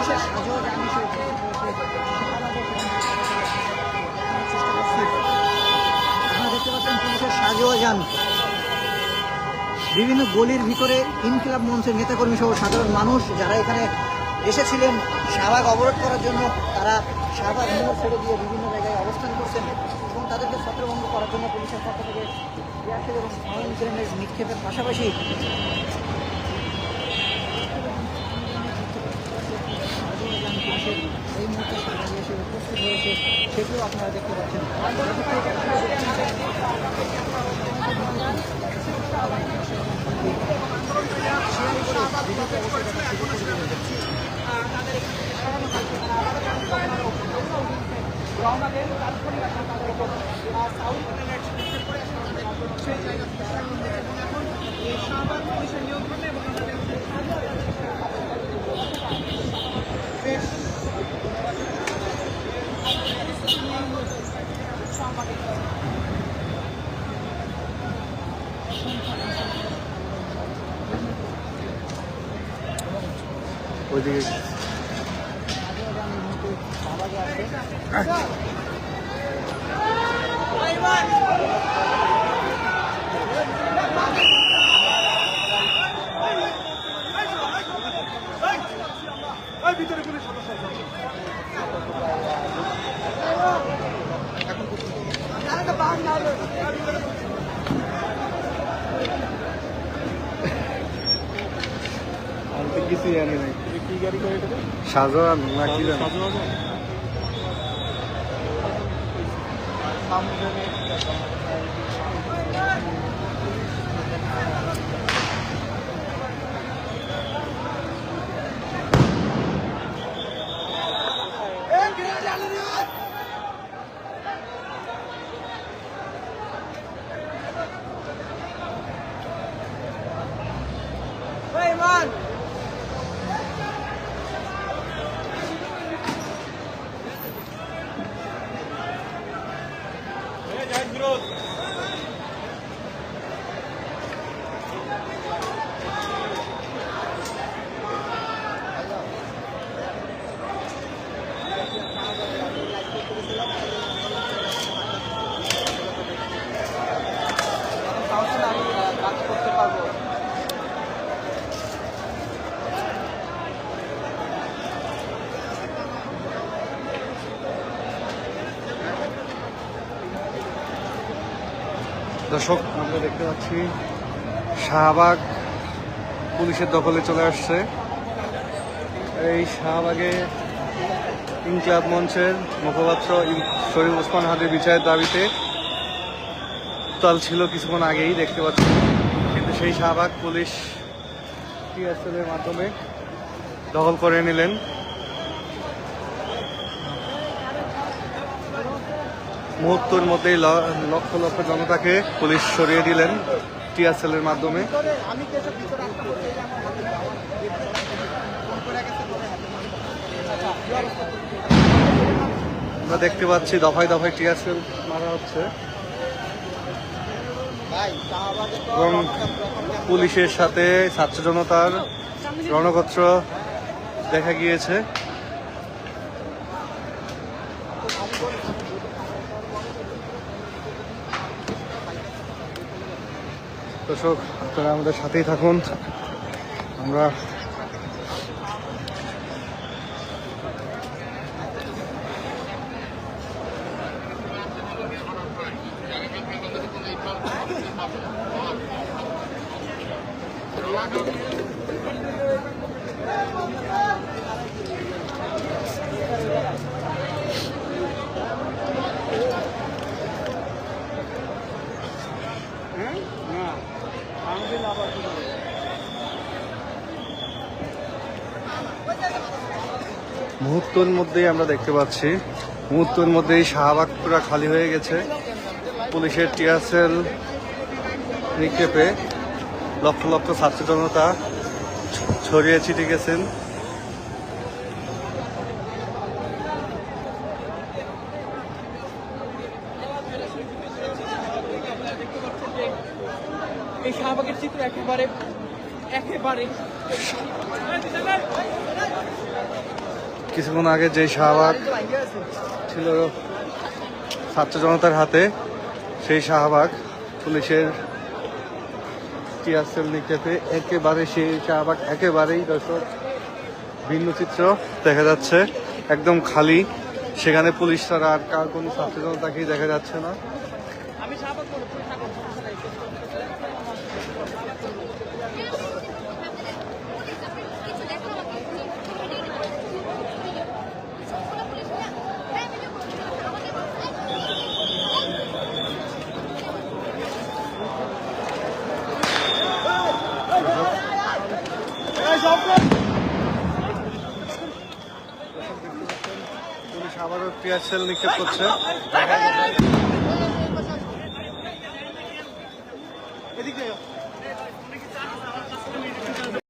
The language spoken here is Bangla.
পুলিশের সাজোয়া জানি আপনারা দেখতে পাচ্ছেন পুলিশের সাজোয়া যান বিভিন্ন গলির ভিতরে ইনকিলাব মঞ্চের নেতাকর্মী সহ সাধারণ মানুষ যারা এখানে এসেছিলেন শাহবাগ অবরোধ করার জন্য, তারা শাহবাগ মোড় ছেড়ে দিয়ে বিভিন্ন জায়গায় অবস্থান করছেন এবং তাদেরকে ছত্রভঙ্গ করার জন্য পুলিশের পক্ষ থেকে গ্যাসের এবং সাউন্ড গ্রেনেড নিক্ষেপের পাশাপাশি এই মুহূর্তে শাহবাগে এসে উপস্থিত হয়েছে সেটিও আপনারা দেখতে পাচ্ছেন। ওইদিকে ভিতরে পুলিশ সদস্য কিছুই জানি নাই কি গাড়ি করে এটা সাজোয়ান না কি জানি দর্শক, আমরা দেখতে পাচ্ছি শাহবাগ পুলিশের দখলে চলে আসছে। এই শাহবাগে ইনকিলাব মঞ্চের মুখপাত্র শরীফ ওসমান হাদির বিচারের দাবিতে উত্তাল ছিল কিছুক্ষণ আগেই দেখতে পাচ্ছি, কিন্তু সেই শাহবাগ পুলিশ টিএসএলের মাধ্যমে দখল করে নিলেন। মুহূর্তের মধ্যেই লক্ষ লক্ষ জনতাকে পুলিশ সরিয়ে দিলেন টিএসএলের মাধ্যমে। আমরা দেখতে পাচ্ছি দফায় দফায় টিএসএল মারা হচ্ছে এবং পুলিশের সাথে ছাত্র জনতার রণকত্র দেখা গিয়েছে। দর্শক, আপনারা আমাদের সাথেই থাকুন। আমরা মুহূর্তের মধ্যেই আমরা দেখতে পাচ্ছি, মুহূর্তের মধ্যেই শাহবাগ পুরা খালি হয়ে গেছে। পুলিশের টিয়ারশেল নিক্ষেপে লক্ষ লক্ষ ছাত্র জনতা ছড়িয়ে ছিটে গেছেন। এই শাহবাগের চিত্র একেবারে কিছুক্ষণ আগে যে শাহবাগ ছিল ছাত্র জনতার হাতে, সেই শাহবাগ পুলিশের টিয়ার সেল নিক্ষেপে একেবারে সেই শাহবাগ একেবারেই দর্শক ভিন্ন চিত্র দেখা যাচ্ছে, একদম খালি। সেখানে পুলিশ ছাড়া আর কার কোনো ছাত্র জনতাকেই দেখা যাচ্ছে না। পুলিশ আবারও টিয়ার সেল নিক্ষেপ করছে।